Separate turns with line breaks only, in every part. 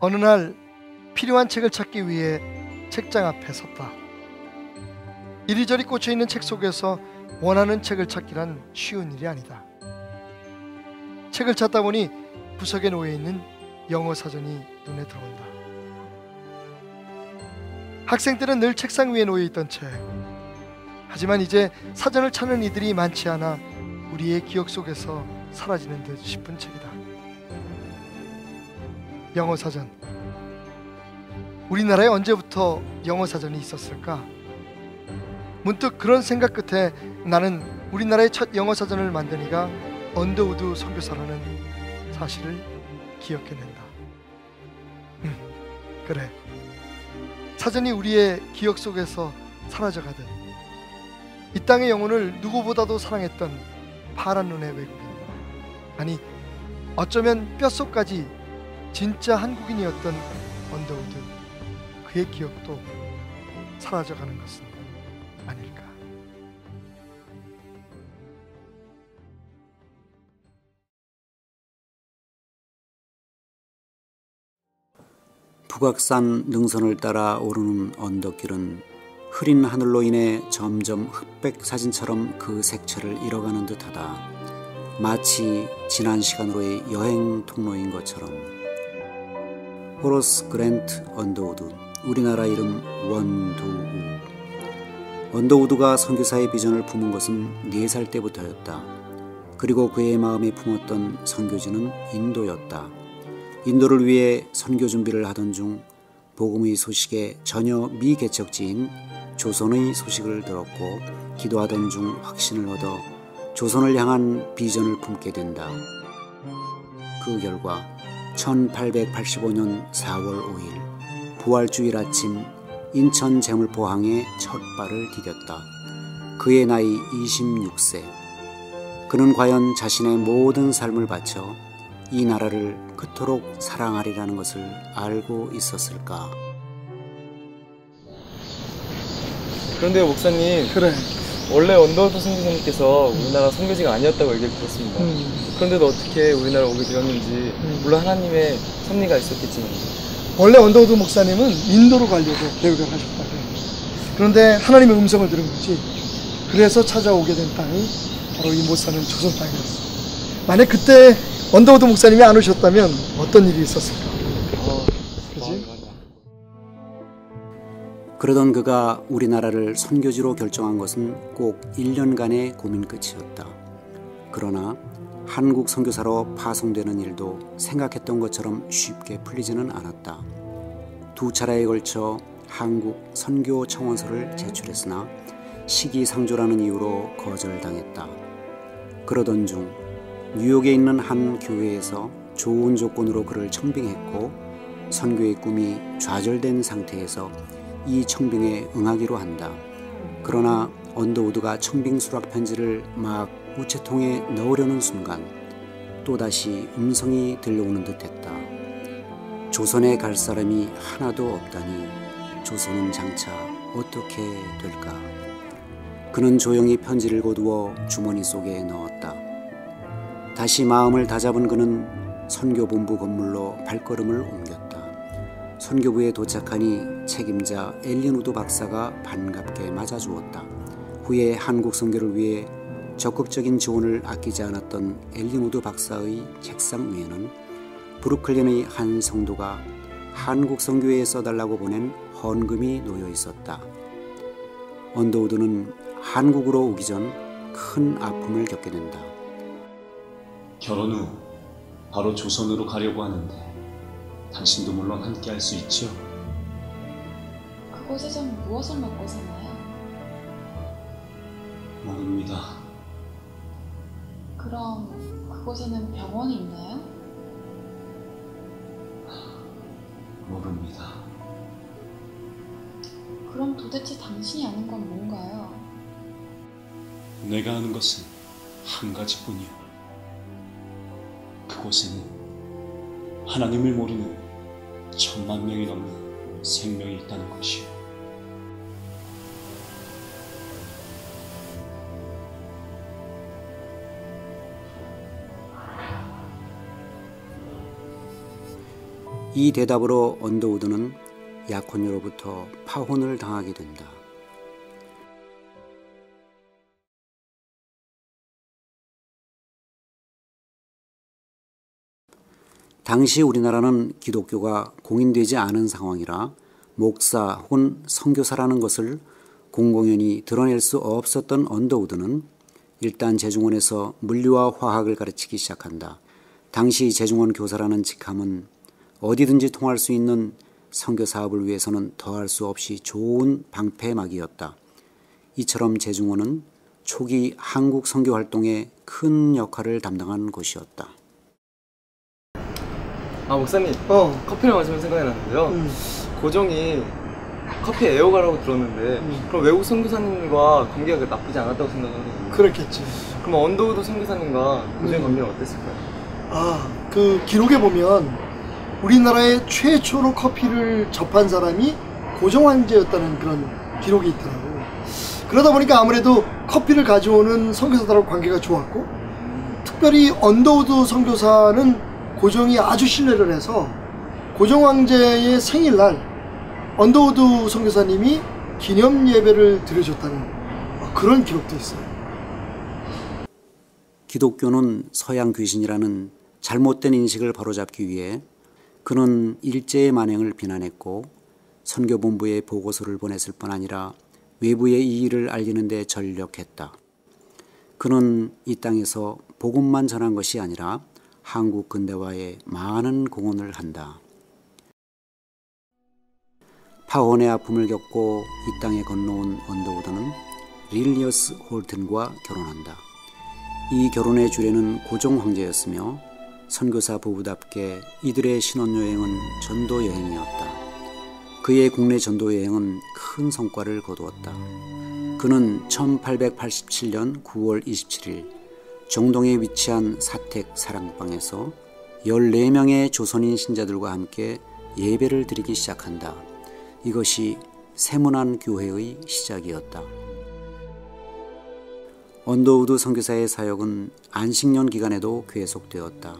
어느 날 필요한 책을 찾기 위해 책장 앞에 섰다. 이리저리 꽂혀있는 책 속에서 원하는 책을 찾기란 쉬운 일이 아니다. 책을 찾다 보니 구석에 놓여있는 영어 사전이 눈에 들어온다. 학생 때는 늘 책상 위에 놓여있던 책. 하지만 이제 사전을 찾는 이들이 많지 않아 우리의 기억 속에서 사라지는 듯 싶은 책이다. 영어 사전. 우리나라에 언제부터 영어 사전이 있었을까? 문득 그런 생각 끝에 나는 우리나라의 첫 영어 사전을 만든 이가 언더우드 선교사라는 사실을 기억해낸다. 그래, 사전이 우리의 기억 속에서 사라져가듯 이 땅의 영혼을 누구보다도 사랑했던 파란 눈의 외국인, 아니 어쩌면 뼛속까지 진짜 한국인이었던 언더우드, 그의 기억도 사라져가는 것은 아닐까.
북악산 능선을 따라 오르는 언덕길은 흐린 하늘로 인해 점점 흑백 사진처럼 그 색채를 잃어가는 듯하다. 마치 지난 시간으로의 여행 통로인 것처럼. 호러스 그랜트 언더우드, 우리나라 이름 원두우. 언더우드가 선교사의 비전을 품은 것은 4살 때부터였다. 그리고 그의 마음에 품었던 선교지는 인도였다. 인도를 위해 선교 준비를 하던 중 복음의 소식에 전혀 미개척지인 조선의 소식을 들었고, 기도하던 중 확신을 얻어 조선을 향한 비전을 품게 된다. 그 결과 1885년 4월 5일 부활주일 아침 인천 제물포항에 첫 발을 디뎠다. 그의 나이 26세. 그는 과연 자신의 모든 삶을 바쳐 이 나라를 그토록 사랑하리라는 것을 알고 있었을까?
그런데 목사님,
그래,
원래 언더우드 선교사님께서 우리나라 선교지가 아니었다고 얘기를 들었습니다. 그런데도 어떻게 우리나라에 오게 되었는지, 물론 하나님의 섭리가 있었겠지만.
원래 언더우드 목사님은 인도로 가려고 계획을 하셨다고 해요. 그런데 하나님의 음성을 들은 거지. 그래서 찾아오게 된 땅이 바로 이 못 사는 조선 땅이었어. 만약 그때 언더우드 목사님이 안 오셨다면 어떤 일이 있었을까? 그지?
그러던 그가 우리나라를 선교지로 결정한 것은 꼭 1년간의 고민 끝이었다. 그러나 한국 선교사로 파송되는 일도 생각했던 것처럼 쉽게 풀리지는 않았다. 2차례에 걸쳐 한국 선교 청원서를 제출했으나 시기상조라는 이유로 거절당했다. 그러던 중 뉴욕에 있는 한 교회에서 좋은 조건으로 그를 청빙했고, 선교의 꿈이 좌절된 상태에서 이 청빙에 응하기로 한다. 그러나 언더우드가 청빙 수락 편지를 막 우체통에 넣으려는 순간 또다시 음성이 들려오는 듯했다. 조선에 갈 사람이 하나도 없다니 조선은 장차 어떻게 될까? 그는 조용히 편지를 거두어 주머니 속에 넣었다. 다시 마음을 다잡은 그는 선교본부 건물로 발걸음을 옮겼다. 선교부에 도착하니 책임자 엘린 우드 박사가 반갑게 맞아주었다. 후에 한국 선교를 위해 적극적인 지원을 아끼지 않았던 엘린 우드 박사의 책상 위에는 브루클린의 한 성도가 한국 선교회에 써달라고 보낸 헌금이 놓여 있었다. 언더우드는 한국으로 오기 전 큰 아픔을 겪게 된다.
결혼 후 바로 조선으로 가려고 하는데 당신도 물론 함께 할 수 있죠?
그곳에선 무엇을 먹고 사나요?
모릅니다.
그럼 그곳에는 병원이 있나요?
모릅니다.
그럼 도대체 당신이 아는 건 뭔가요?
내가 아는 것은 한 가지뿐이요. 그곳에는 하나님을 모르는 1000만 명이 넘는 생명이 있다는 것이요.
이 대답으로 언더우드는 약혼녀로부터 파혼을 당하게 된다. 당시 우리나라는 기독교가 공인되지 않은 상황이라 목사 혹은 선교사라는 것을 공공연히 드러낼 수 없었던 언더우드는 일단 재중원에서 물리와 화학을 가르치기 시작한다. 당시 재중원 교사라는 직함은 어디든지 통할 수 있는 선교 사업을 위해서는 더할 수 없이 좋은 방패막이었다. 이처럼 재중원은 초기 한국 선교 활동에 큰 역할을 담당한 곳이었다.
목사님, 커피를 마시면 생각이 났는데요. 고종이 커피 애호가라고 들었는데 그럼 외국 선교사님과 관계가 나쁘지 않았다고 생각하거든요.
그렇겠지.
그럼 언더우드 선교사님과 고종의 관계는 어땠을까요?
그 기록에 보면 우리나라의 최초로 커피를 접한 사람이 고종 황제였다는 그런 기록이 있더라고. 그러다 보니까 아무래도 커피를 가져오는 선교사들하고 관계가 좋았고, 특별히 언더우드 선교사는 고종이 아주 신뢰를 해서 고종 황제의 생일날 언더우드 선교사님이 기념 예배를 드려줬다는 그런 기록도 있어요.
기독교는 서양 귀신이라는 잘못된 인식을 바로잡기 위해 그는 일제의 만행을 비난했고 선교본부에 보고서를 보냈을 뿐 아니라 외부의 이 일을 알리는 데 전력했다. 그는 이 땅에서 복음만 전한 것이 아니라 한국 근대화에 많은 공헌을 한다. 파혼의 아픔을 겪고 이 땅에 건너온 언더우드는 릴리어스 홀튼과 결혼한다. 이 결혼의 주례는 고종 황제였으며 선교사 부부답게 이들의 신혼여행은 전도여행이었다. 그의 국내 전도여행은 큰 성과를 거두었다. 그는 1887년 9월 27일 정동에 위치한 사택 사랑방에서 14명의 조선인 신자들과 함께 예배를 드리기 시작한다. 이것이 세문안 교회의 시작이었다. 언더우드 선교사의 사역은 안식년 기간에도 계속되었다.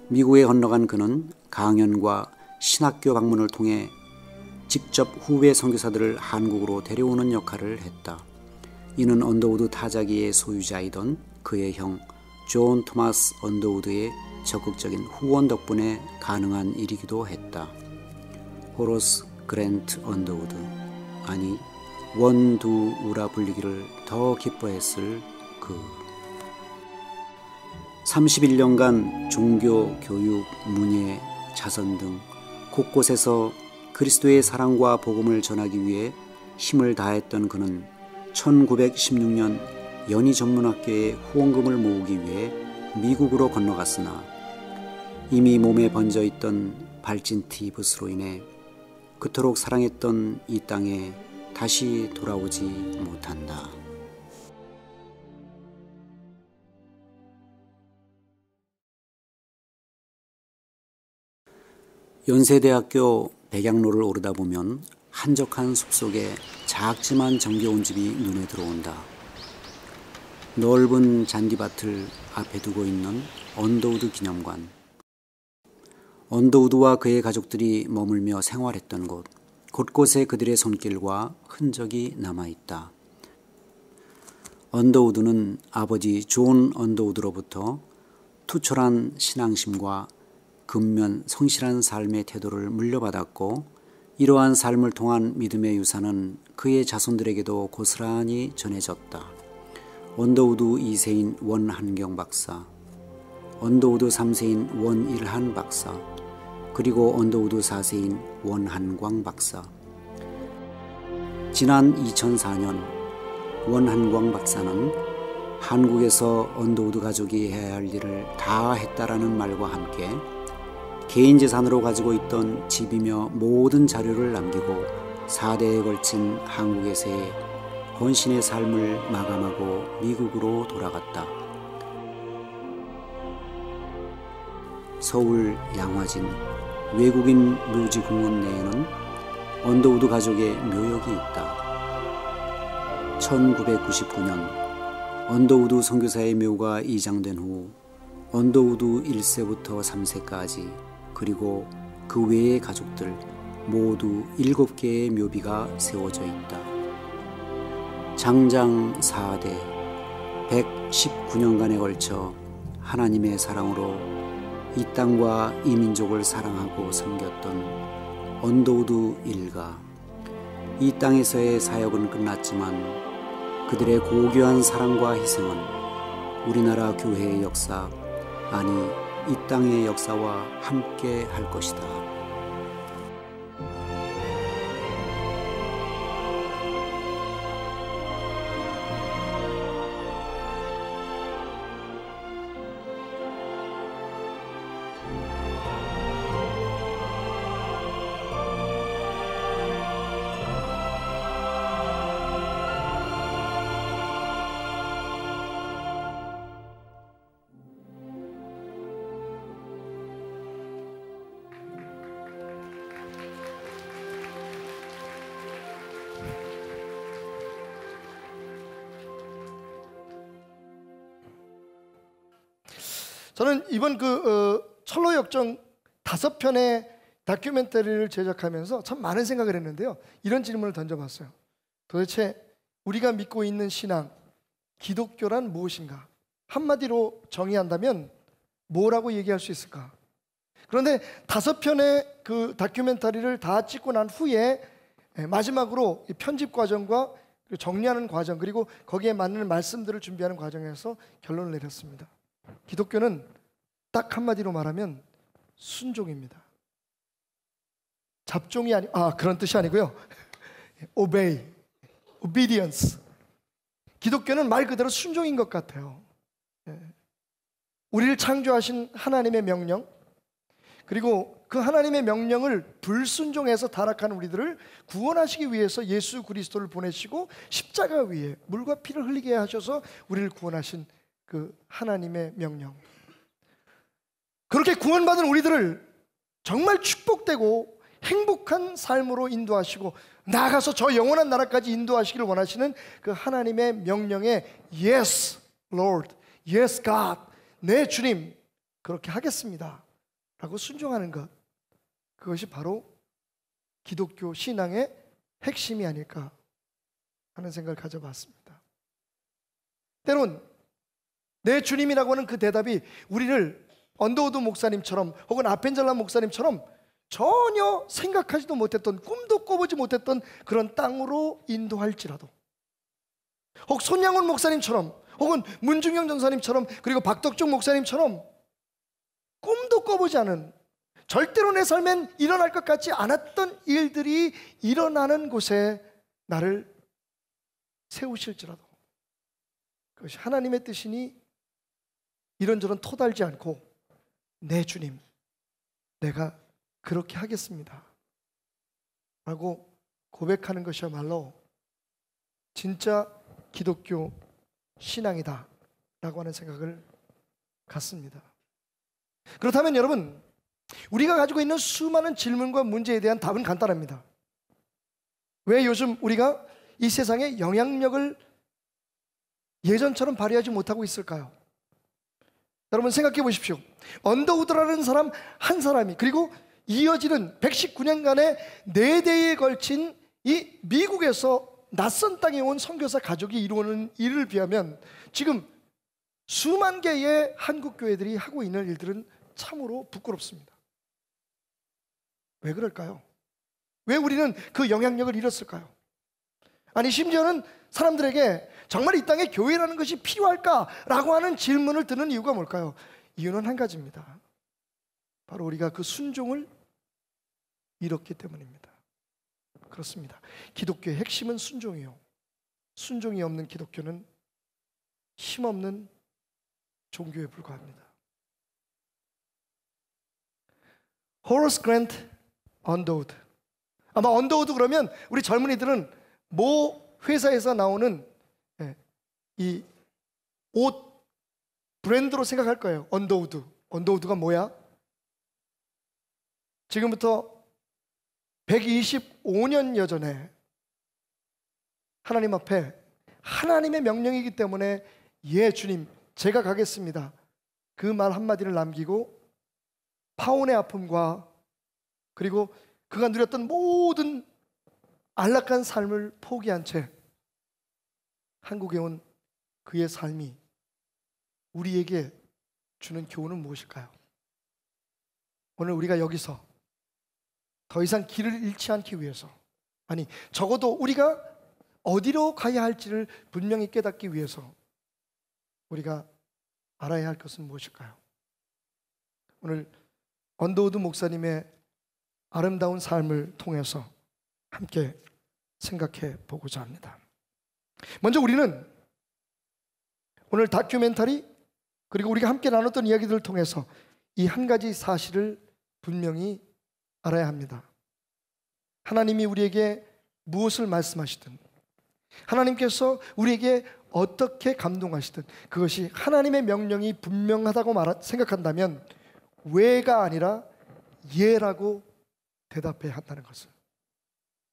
미국에 건너간 그는 강연과 신학교 방문을 통해 직접 후배 선교사들을 한국으로 데려오는 역할을 했다. 이는 언더우드 타자기의 소유자이던 그의 형 존 토마스 언더우드의 적극적인 후원 덕분에 가능한 일이기도 했다. 호러스 그랜트 언더우드, 아니 원두우라 불리기를 더 기뻐했을 그 31년간 종교, 교육, 문예, 자선 등 곳곳에서 그리스도의 사랑과 복음을 전하기 위해 힘을 다했던 그는 1916년 연희전문학교에 후원금을 모으기 위해 미국으로 건너갔으나 이미 몸에 번져있던 발진 티붓으로 인해 그토록 사랑했던 이 땅에 다시 돌아오지 못한다. 연세대학교 백양로를 오르다 보면 한적한 숲속에 작지만 정겨운 집이 눈에 들어온다. 넓은 잔디밭을 앞에 두고 있는 언더우드 기념관. 언더우드와 그의 가족들이 머물며 생활했던 곳, 곳곳에 그들의 손길과 흔적이 남아있다. 언더우드는 아버지 존 언더우드로부터 투철한 신앙심과 근면 성실한 삶의 태도를 물려받았고, 이러한 삶을 통한 믿음의 유산은 그의 자손들에게도 고스란히 전해졌다. 언더우드 2세인 원한경 박사, 언더우드 3세인 원일한 박사, 그리고 언더우드 4세인 원한광 박사. 지난 2004년 원한광 박사는 한국에서 언더우드 가족이 해야 할 일을 다 했다라는 말과 함께 개인 재산으로 가지고 있던 집이며 모든 자료를 남기고 4대에 걸친 한국에서의 헌신의 삶을 마감하고 미국으로 돌아갔다. 서울 양화진 외국인 묘지공원 내에는 언더우드 가족의 묘역이 있다. 1999년 언더우드 선교사의 묘가 이장된 후 언더우드 1세부터 3세까지, 그리고 그 외의 가족들 모두 7개의 묘비가 세워져 있다. 장장 4대 119년간에 걸쳐 하나님의 사랑으로 이 땅과 이 민족을 사랑하고 섬겼던 언더우드 일가. 이 땅에서의 사역은 끝났지만 그들의 고귀한 사랑과 희생은 우리나라 교회의 역사, 아니 이 땅의 역사와 함께 할 것이다.
저는 이번 철로 역정 5편의 다큐멘터리를 제작하면서 참 많은 생각을 했는데요. 이런 질문을 던져봤어요. 도대체 우리가 믿고 있는 신앙, 기독교란 무엇인가? 한마디로 정의한다면 뭐라고 얘기할 수 있을까? 그런데 5편의 그 다큐멘터리를 다 찍고 난 후에 마지막으로 편집 과정과 정리하는 과정, 그리고 거기에 맞는 말씀들을 준비하는 과정에서 결론을 내렸습니다. 기독교는 딱 한마디로 말하면 순종입니다. 잡종이 그런 뜻이 아니고요. obey, obedience. 기독교는 말 그대로 순종인 것 같아요. 우리를 창조하신 하나님의 명령, 그리고 그 하나님의 명령을 불순종해서 타락한 우리들을 구원하시기 위해서 예수 그리스도를 보내시고 십자가 위에 물과 피를 흘리게 하셔서 우리를 구원하신 그 하나님의 명령. 그렇게 구원받은 우리들을 정말 축복되고 행복한 삶으로 인도하시고 나아가서 저 영원한 나라까지 인도하시기를 원하시는 그 하나님의 명령에 Yes, Lord, Yes, God, 네 주님 그렇게 하겠습니다 라고 순종하는 것, 그것이 바로 기독교 신앙의 핵심이 아닐까 하는 생각을 가져봤습니다. 때론 내 주님이라고 하는 그 대답이 우리를 언더우드 목사님처럼 혹은 아펜젤라 목사님처럼 전혀 생각하지도 못했던, 꿈도 꿔보지 못했던 그런 땅으로 인도할지라도, 혹 손양훈 목사님처럼 혹은 문중영 전사님처럼 그리고 박덕종 목사님처럼 꿈도 꿔보지 않은, 절대로 내 삶엔 일어날 것 같지 않았던 일들이 일어나는 곳에 나를 세우실지라도 그것이 하나님의 뜻이니 이런저런 토달지 않고 내 주님, 내가 그렇게 하겠습니다 라고 고백하는 것이야말로 진짜 기독교 신앙이다 라고 하는 생각을 갖습니다. 그렇다면 여러분, 우리가 가지고 있는 수많은 질문과 문제에 대한 답은 간단합니다. 왜 요즘 우리가 이 세상에 영향력을 예전처럼 발휘하지 못하고 있을까요? 여러분 생각해 보십시오. 언더우드라는 사람 한 사람이, 그리고 이어지는 119년간의 4대에 걸친 이 미국에서 낯선 땅에 온 선교사 가족이 이루는 일을 비하면 지금 수만 개의 한국 교회들이 하고 있는 일들은 참으로 부끄럽습니다. 왜 그럴까요? 왜 우리는 그 영향력을 잃었을까요? 아니 심지어는 사람들에게 정말 이 땅에 교회라는 것이 필요할까라고 하는 질문을 드는 이유가 뭘까요? 이유는 한 가지입니다. 바로 우리가 그 순종을 잃었기 때문입니다. 그렇습니다. 기독교의 핵심은 순종이요, 순종이 없는 기독교는 힘없는 종교에 불과합니다. 호러스 그랜트 언더우드. 아마 언더우드 그러면 우리 젊은이들은 모 회사에서 나오는 이 옷 브랜드로 생각할 거예요. 언더우드. 언더우드가 뭐야? 지금부터 125년 여전에 하나님 앞에 하나님의 명령이기 때문에 예 주님 제가 가겠습니다, 그 말 한마디를 남기고 파혼의 아픔과 그리고 그가 누렸던 모든 안락한 삶을 포기한 채 한국에 온 그의 삶이 우리에게 주는 교훈은 무엇일까요? 오늘 우리가 여기서 더 이상 길을 잃지 않기 위해서, 아니 적어도 우리가 어디로 가야 할지를 분명히 깨닫기 위해서 우리가 알아야 할 것은 무엇일까요? 오늘 언더우드 목사님의 아름다운 삶을 통해서 함께 생각해 보고자 합니다. 먼저 우리는 오늘 다큐멘터리 그리고 우리가 함께 나눴던 이야기들을 통해서 이 한 가지 사실을 분명히 알아야 합니다. 하나님이 우리에게 무엇을 말씀하시든, 하나님께서 우리에게 어떻게 감동하시든 그것이 하나님의 명령이 분명하다고 생각한다면 왜가 아니라 예라고 대답해야 한다는 것을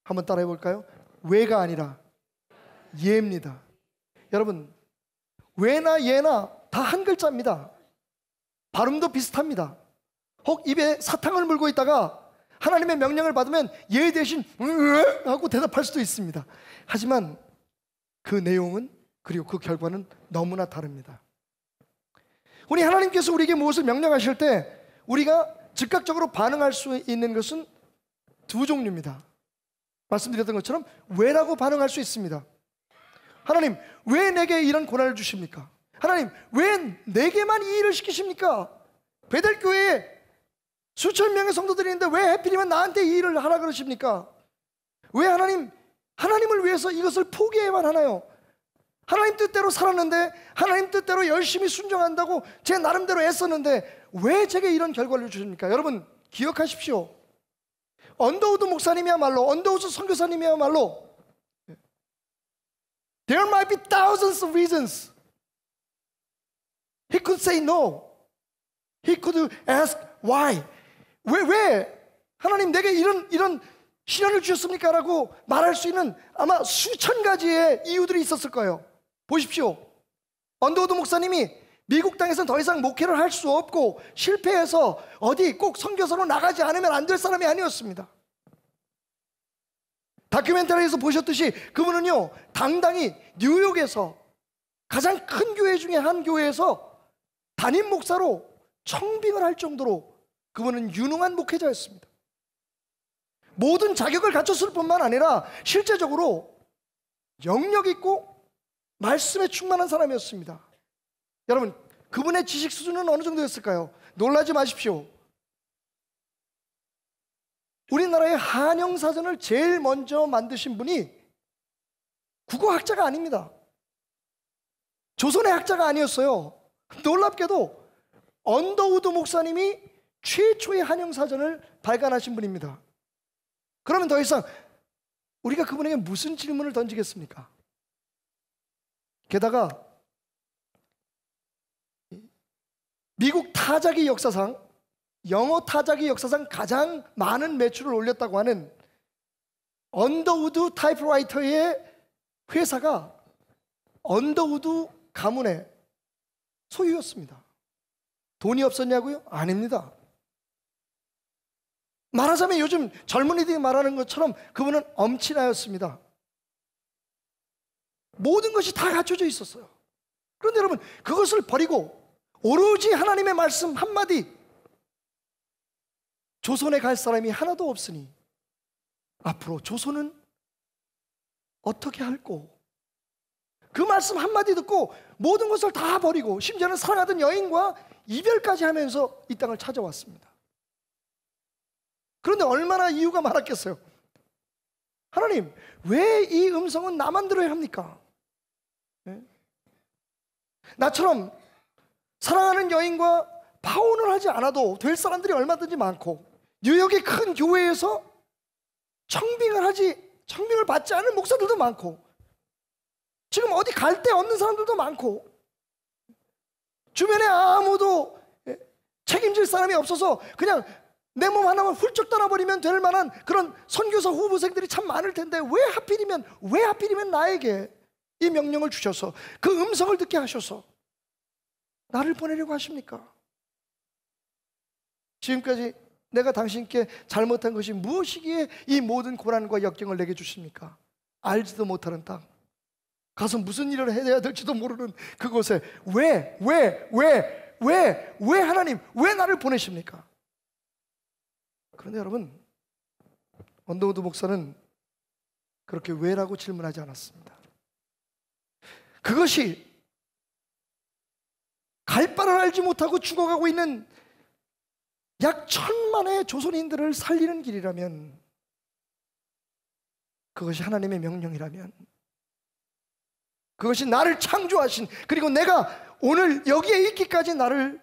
한번 따라해 볼까요? 왜가 아니라 예입니다. 여러분, 왜나 예나 다 한 글자입니다. 발음도 비슷합니다. 혹 입에 사탕을 물고 있다가 하나님의 명령을 받으면 예 대신 하고 대답할 수도 있습니다. 하지만 그 내용은 그리고 그 결과는 너무나 다릅니다. 우리 하나님께서 우리에게 무엇을 명령하실 때 우리가 즉각적으로 반응할 수 있는 것은 두 종류입니다. 말씀드렸던 것처럼 왜라고 반응할 수 있습니다. 하나님, 왜 내게 이런 고난을 주십니까? 하나님, 왜 내게만 이 일을 시키십니까? 베델교회에 수천 명의 성도들이 있는데 왜 하필이면 나한테 이 일을 하라 그러십니까? 왜 하나님을 위해서 이것을 포기해야만 하나요? 하나님 뜻대로 살았는데, 하나님 뜻대로 열심히 순종한다고 제 나름대로 애썼는데 왜 제게 이런 결과를 주십니까? 여러분 기억하십시오. 언더우드 목사님이야말로, 언더우드 선교사님이야말로 There might be thousands of reasons He could say no. He could ask why. 왜 하나님 내게 이런 시련을 주셨습니까? 라고 말할 수 있는 아마 수천 가지의 이유들이 있었을 거예요. 보십시오. 언더우드 목사님이 미국 땅에서는 더 이상 목회를 할 수 없고 실패해서 어디 꼭 선교사로 나가지 않으면 안 될 사람이 아니었습니다. 다큐멘터리에서 보셨듯이 그분은요, 당당히 뉴욕에서 가장 큰 교회 중에 한 교회에서 담임 목사로 청빙을 할 정도로 그분은 유능한 목회자였습니다. 모든 자격을 갖췄을 뿐만 아니라 실제적으로 영역 있고 말씀에 충만한 사람이었습니다. 여러분, 그분의 지식 수준은 어느 정도였을까요? 놀라지 마십시오. 우리나라의 한영사전을 제일 먼저 만드신 분이 국어학자가 아닙니다. 조선의 학자가 아니었어요. 놀랍게도 언더우드 목사님이 최초의 한영사전을 발간하신 분입니다. 그러면 더 이상 우리가 그분에게 무슨 질문을 던지겠습니까? 게다가 미국 타자기 역사상, 영어 타자기 역사상 가장 많은 매출을 올렸다고 하는 언더우드 타이프라이터의 회사가 언더우드 가문의 소유였습니다. 돈이 없었냐고요? 아닙니다. 말하자면 요즘 젊은이들이 말하는 것처럼 그분은 엄친아였습니다. 모든 것이 다 갖춰져 있었어요. 그런데 여러분, 그것을 버리고 오로지 하나님의 말씀 한마디, 조선에 갈 사람이 하나도 없으니 앞으로 조선은 어떻게 할꼬? 그 말씀 한마디 듣고 모든 것을 다 버리고 심지어는 사랑하던 여인과 이별까지 하면서 이 땅을 찾아왔습니다. 그런데 얼마나 이유가 많았겠어요? 하나님, 왜 이 음성은 나만 들어야 합니까? 네? 나처럼 사랑하는 여인과 파혼을 하지 않아도 될 사람들이 얼마든지 많고, 뉴욕의 큰 교회에서 청빙을 받지 않은 목사들도 많고, 지금 어디 갈 데 없는 사람들도 많고, 주변에 아무도 책임질 사람이 없어서 그냥 내 몸 하나만 훌쩍 떠나버리면 될 만한 그런 선교사 후보생들이 참 많을 텐데 왜 하필이면 나에게 이 명령을 주셔서 그 음성을 듣게 하셔서 나를 보내려고 하십니까? 지금까지 내가 당신께 잘못한 것이 무엇이기에 이 모든 고난과 역경을 내게 주십니까? 알지도 못하는 땅, 가서 무슨 일을 해야 될지도 모르는 그곳에 왜 하나님, 왜 나를 보내십니까? 그런데 여러분, 언더우드 목사는 그렇게 왜라고 질문하지 않았습니다. 그것이 갈 바를 알지 못하고 죽어가고 있는 약 1000만의 조선인들을 살리는 길이라면, 그것이 하나님의 명령이라면, 그것이 나를 창조하신, 그리고 내가 오늘 여기에 있기까지 나를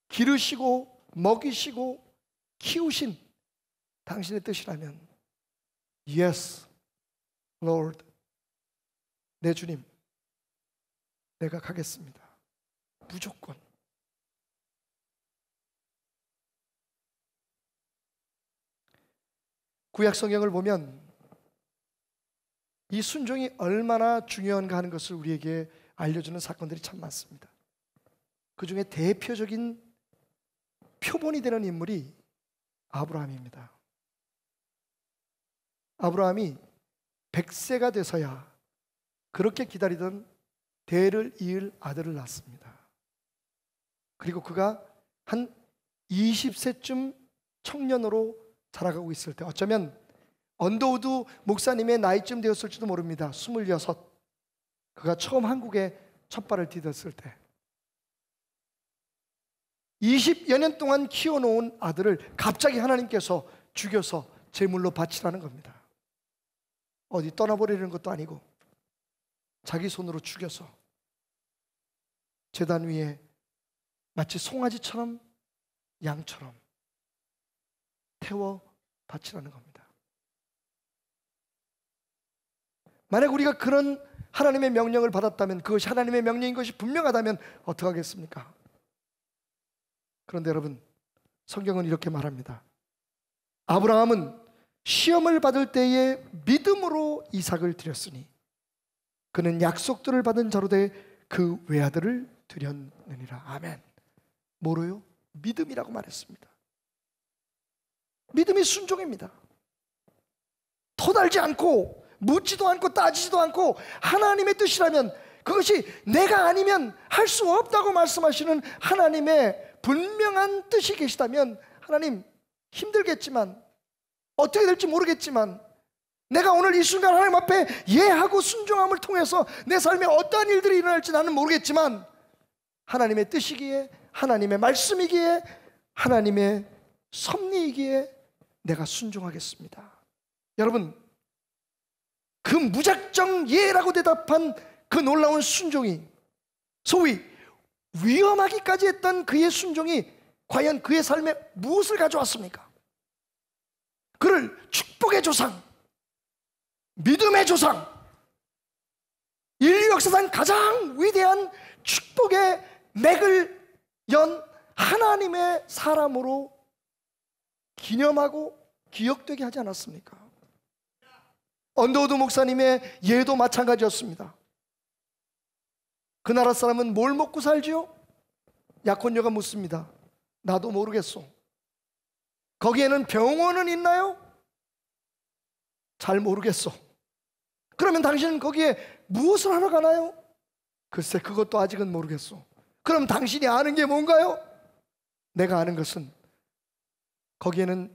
기르시고 먹이시고 키우신 당신의 뜻이라면, Yes, Lord, 내 주님, 내가 가겠습니다. 무조건. 구약 성경을 보면 이 순종이 얼마나 중요한가 하는 것을 우리에게 알려주는 사건들이 참 많습니다. 그 중에 대표적인 표본이 되는 인물이 아브라함입니다. 아브라함이 100세가 돼서야 그렇게 기다리던 대를 이을 아들을 낳습니다. 그리고 그가 한 20세쯤 청년으로 자라가고 있을 때, 어쩌면 언더우드 목사님의 나이쯤 되었을지도 모릅니다. 26. 그가 처음 한국에 첫 발을 디뎠을 때 20여 년 동안 키워놓은 아들을 갑자기 하나님께서 죽여서 제물로 바치라는 겁니다. 어디 떠나버리는 것도 아니고 자기 손으로 죽여서 제단 위에 마치 송아지처럼 양처럼 태워 바치라는 겁니다. 만약 우리가 그런 하나님의 명령을 받았다면, 그것이 하나님의 명령인 것이 분명하다면 어떡하겠습니까? 그런데 여러분, 성경은 이렇게 말합니다. 아브라함은 시험을 받을 때에 믿음으로 이삭을 드렸으니 그는 약속들을 받은 자로 돼 그 외아들을 드렸느니라. 아멘. 뭐로요? 믿음이라고 말했습니다. 믿음이 순종입니다. 터달지 않고 묻지도 않고 따지지도 않고 하나님의 뜻이라면, 그것이 내가 아니면 할 수 없다고 말씀하시는 하나님의 분명한 뜻이 계시다면, 하나님 힘들겠지만, 어떻게 될지 모르겠지만, 내가 오늘 이 순간 하나님 앞에 예하고 순종함을 통해서 내 삶에 어떠한 일들이 일어날지 나는 모르겠지만, 하나님의 뜻이기에, 하나님의 말씀이기에, 하나님의 섭리이기에 내가 순종하겠습니다. 여러분, 그 무작정 예라고 대답한 그 놀라운 순종이, 소위 위험하기까지 했던 그의 순종이 과연 그의 삶에 무엇을 가져왔습니까? 그를 축복의 조상, 믿음의 조상, 인류 역사상 가장 위대한 축복의 맥을 연 하나님의 사람으로 기념하고 기억되게 하지 않았습니까? 언더우드 목사님의 예도 마찬가지였습니다. 그 나라 사람은 뭘 먹고 살지요? 약혼녀가 묻습니다. 나도 모르겠소. 거기에는 병원은 있나요? 잘 모르겠소. 그러면 당신은 거기에 무엇을 하러 가나요? 글쎄, 그것도 아직은 모르겠소. 그럼 당신이 아는 게 뭔가요? 내가 아는 것은 거기에는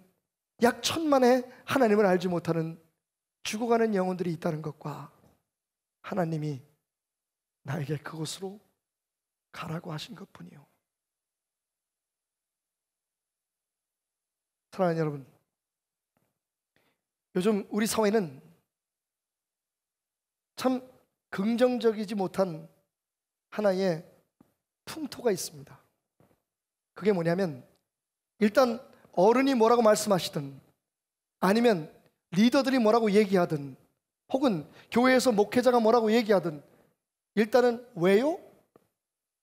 약 1000만의 하나님을 알지 못하는 죽어가는 영혼들이 있다는 것과, 하나님이 나에게 그곳으로 가라고 하신 것뿐이요. 사랑하는 여러분, 요즘 우리 사회는 참 긍정적이지 못한 하나의 풍토가 있습니다. 그게 뭐냐면, 일단 어른이 뭐라고 말씀하시든, 아니면 리더들이 뭐라고 얘기하든, 혹은 교회에서 목회자가 뭐라고 얘기하든, 일단은 왜요?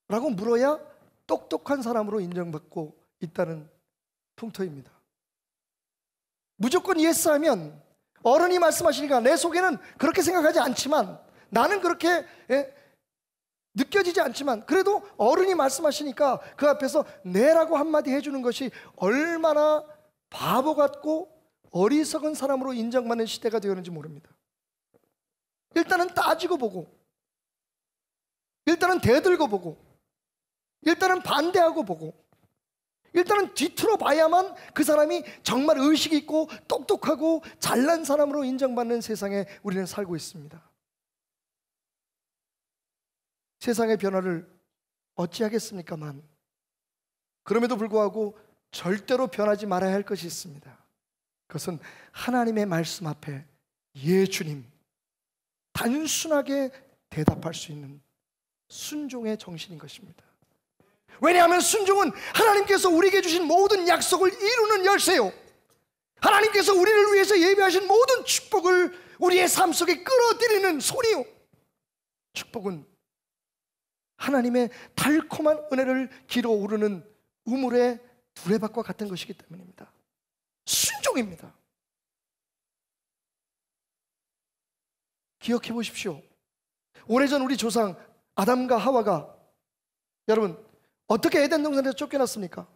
라고 물어야 똑똑한 사람으로 인정받고 있다는 풍토입니다. 무조건 예스하면, 어른이 말씀하시니까 내 속에는 그렇게 생각하지 않지만, 나는 그렇게 느껴지지 않지만, 그래도 어른이 말씀하시니까 그 앞에서 네라고 한마디 해주는 것이 얼마나 바보 같고 어리석은 사람으로 인정받는 시대가 되었는지 모릅니다. 일단은 따지고 보고, 일단은 대들고 보고, 일단은 반대하고 보고, 일단은 뒤틀어 봐야만 그 사람이 정말 의식이 있고 똑똑하고 잘난 사람으로 인정받는 세상에 우리는 살고 있습니다. 세상의 변화를 어찌하겠습니까만, 그럼에도 불구하고 절대로 변하지 말아야 할 것이 있습니다. 그것은 하나님의 말씀 앞에 예 주님, 단순하게 대답할 수 있는 순종의 정신인 것입니다. 왜냐하면 순종은 하나님께서 우리에게 주신 모든 약속을 이루는 열쇠요, 하나님께서 우리를 위해서 예비하신 모든 축복을 우리의 삶 속에 끌어들이는 손이요, 축복은 하나님의 달콤한 은혜를 길어오르는 우물의 두레박과 같은 것이기 때문입니다. 순종입니다. 기억해 보십시오. 오래전 우리 조상 아담과 하와가, 여러분, 어떻게 에덴 동산에서 쫓겨났습니까?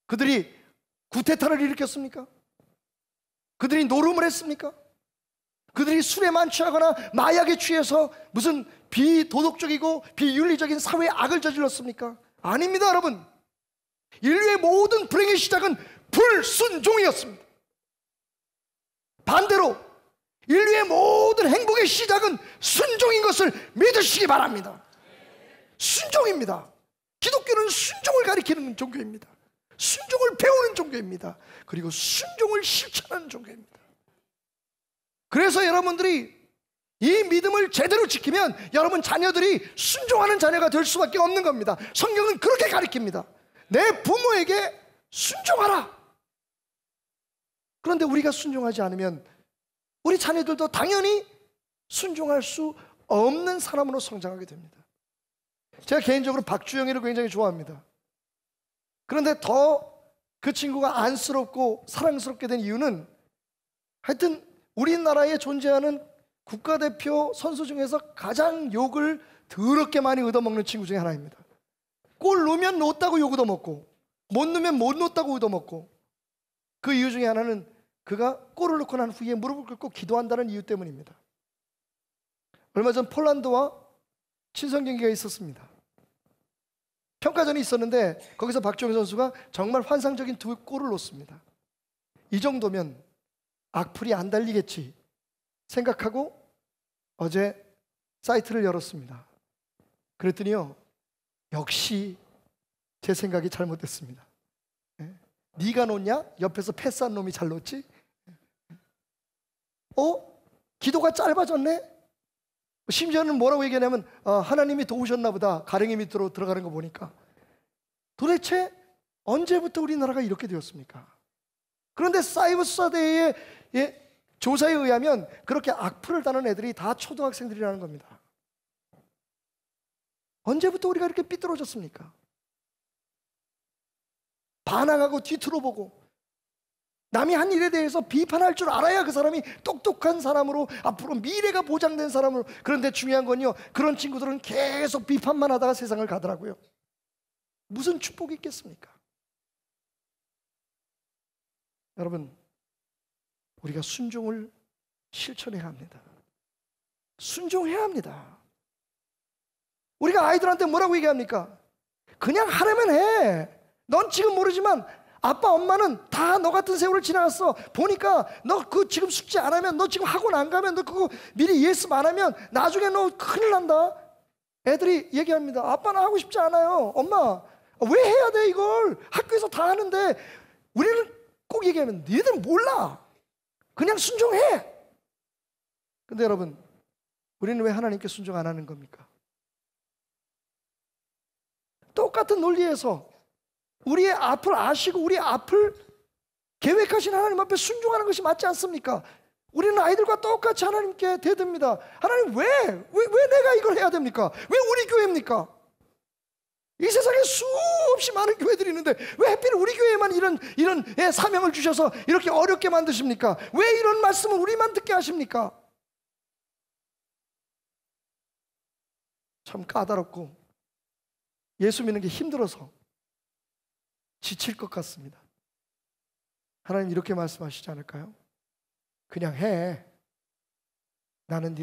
그들이 구테타를 일으켰습니까? 그들이 노름을 했습니까? 그들이 술에 만취하거나 마약에 취해서 무슨 비도덕적이고 비윤리적인 사회의 악을 저질렀습니까? 아닙니다, 여러분. 인류의 모든 불행의 시작은 불순종이었습니다. 반대로 인류의 모든 행복의 시작은 순종인 것을 믿으시기 바랍니다. 순종입니다. 기독교는 순종을 가리키는 종교입니다. 순종을 배우는 종교입니다. 그리고 순종을 실천하는 종교입니다. 그래서 여러분들이 이 믿음을 제대로 지키면 여러분 자녀들이 순종하는 자녀가 될 수밖에 없는 겁니다. 성경은 그렇게 가리킵니다. 내 부모에게 순종하라. 그런데 우리가 순종하지 않으면 우리 자녀들도 당연히 순종할 수 없는 사람으로 성장하게 됩니다. 제가 개인적으로 박주영이를 굉장히 좋아합니다. 그런데 더 그 친구가 안쓰럽고 사랑스럽게 된 이유는, 하여튼 우리나라에 존재하는 국가대표 선수 중에서 가장 욕을 더럽게 많이 얻어먹는 친구 중에 하나입니다. 골 넣으면 넣었다고 욕 얻어먹고, 못 넣으면 못 넣었다고 얻어먹고, 그 이유 중에 하나는 그가 골을 넣고 난 후에 무릎을 꿇고 기도한다는 이유 때문입니다. 얼마 전 폴란드와 친선 경기가 있었습니다. 평가전이 있었는데 거기서 박주영 선수가 정말 환상적인 두 골을 넣었습니다. 이 정도면 악플이 안 달리겠지 생각하고 어제 사이트를 열었습니다. 그랬더니요, 역시 제 생각이 잘못됐습니다. 네가 놓냐? 옆에서 패스한 놈이 잘 놓지? 기도가 짧아졌네? 심지어는 뭐라고 얘기하냐면 하나님이 도우셨나 보다, 가랭이 밑으로 들어가는 거 보니까. 도대체 언제부터 우리나라가 이렇게 되었습니까? 그런데 사이버 수사대의 조사에 의하면 그렇게 악플을 다는 애들이 다 초등학생들이라는 겁니다. 언제부터 우리가 이렇게 삐뚤어졌습니까? 반항하고 뒤틀어 보고 남이 한 일에 대해서 비판할 줄 알아야 그 사람이 똑똑한 사람으로, 앞으로 미래가 보장된 사람으로. 그런데 중요한 건요, 그런 친구들은 계속 비판만 하다가 세상을 가더라고요. 무슨 축복이 있겠습니까? 여러분, 우리가 순종을 실천해야 합니다. 순종해야 합니다. 우리가 아이들한테 뭐라고 얘기합니까? 그냥 하려면 해. 넌 지금 모르지만 아빠 엄마는 다 너 같은 세월을 지나갔어. 보니까 너 그 지금 숙제 안 하면, 너 지금 학원 안 가면, 너 그거 미리 예습 안 하면 나중에 너 큰일 난다. 애들이 얘기합니다. 아빠는 하고 싶지 않아요. 엄마 왜 해야 돼 이걸? 학교에서 다 하는데. 우리는 꼭 얘기하면 너희들은 몰라. 그냥 순종해. 근데 여러분, 우리는 왜 하나님께 순종 안 하는 겁니까? 똑같은 논리에서 우리의 앞을 아시고 우리의 앞을 계획하신 하나님 앞에 순종하는 것이 맞지 않습니까? 우리는 아이들과 똑같이 하나님께 대듭니다. 하나님 왜 내가 이걸 해야 됩니까? 왜 우리 교회입니까? 이 세상에 수없이 많은 교회들이 있는데 왜 하필 우리 교회에만 이런 사명을 주셔서 이렇게 어렵게 만드십니까? 왜 이런 말씀을 우리만 듣게 하십니까? 참 까다롭고 예수 믿는 게 힘들어서 지칠 것 같습니다. 하나님 이렇게 말씀하시지 않을까요? 그냥 해. 나는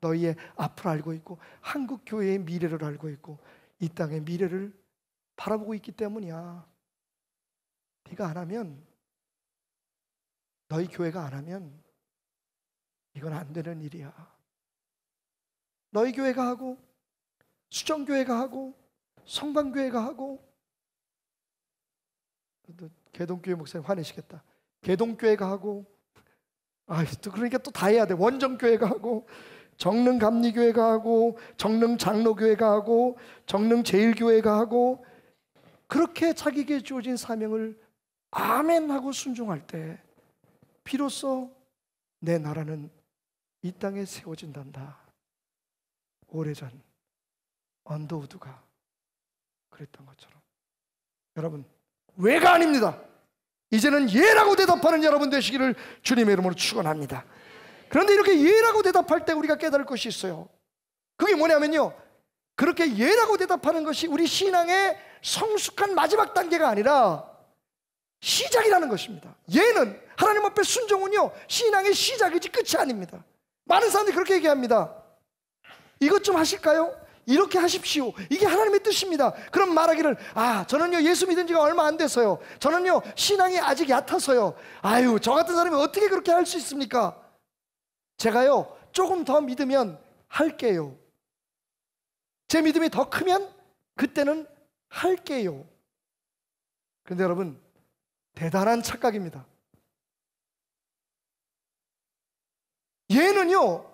너희의 앞을 알고 있고 한국 교회의 미래를 알고 있고 이 땅의 미래를 바라보고 있기 때문이야. 네가 안 하면, 너희 교회가 안 하면 이건 안 되는 일이야. 너희 교회가 하고 수정교회가 하고 성방교회가 하고, 개동교회 목사님 화내시겠다. 개동교회가 하고, 또 그러니까 또 다 해야 돼. 원정교회가 하고 정릉감리교회가 하고 정릉장로교회가 하고 정릉제일교회가 하고, 그렇게 자기에게 주어진 사명을 아멘하고 순종할 때 비로소 내 나라는 이 땅에 세워진단다. 오래전 언더우드가 그랬던 것처럼. 여러분, 왜가 아닙니다. 이제는 예라고 대답하는 여러분 되시기를 주님의 이름으로 축원합니다. 그런데 이렇게 예라고 대답할 때 우리가 깨달을 것이 있어요. 그게 뭐냐면요, 그렇게 예라고 대답하는 것이 우리 신앙의 성숙한 마지막 단계가 아니라 시작이라는 것입니다. 예는, 하나님 앞에 순종은요, 신앙의 시작이지 끝이 아닙니다. 많은 사람들이 그렇게 얘기합니다. 이것 좀 하실까요? 이렇게 하십시오. 이게 하나님의 뜻입니다. 그럼 말하기를, 저는요 예수 믿은 지가 얼마 안 돼서요, 저는요 신앙이 아직 얕아서요, 저 같은 사람이 어떻게 그렇게 할 수 있습니까? 제가요 조금 더 믿으면 할게요. 제 믿음이 더 크면 그때는 할게요. 그런데 여러분, 대단한 착각입니다. 예는요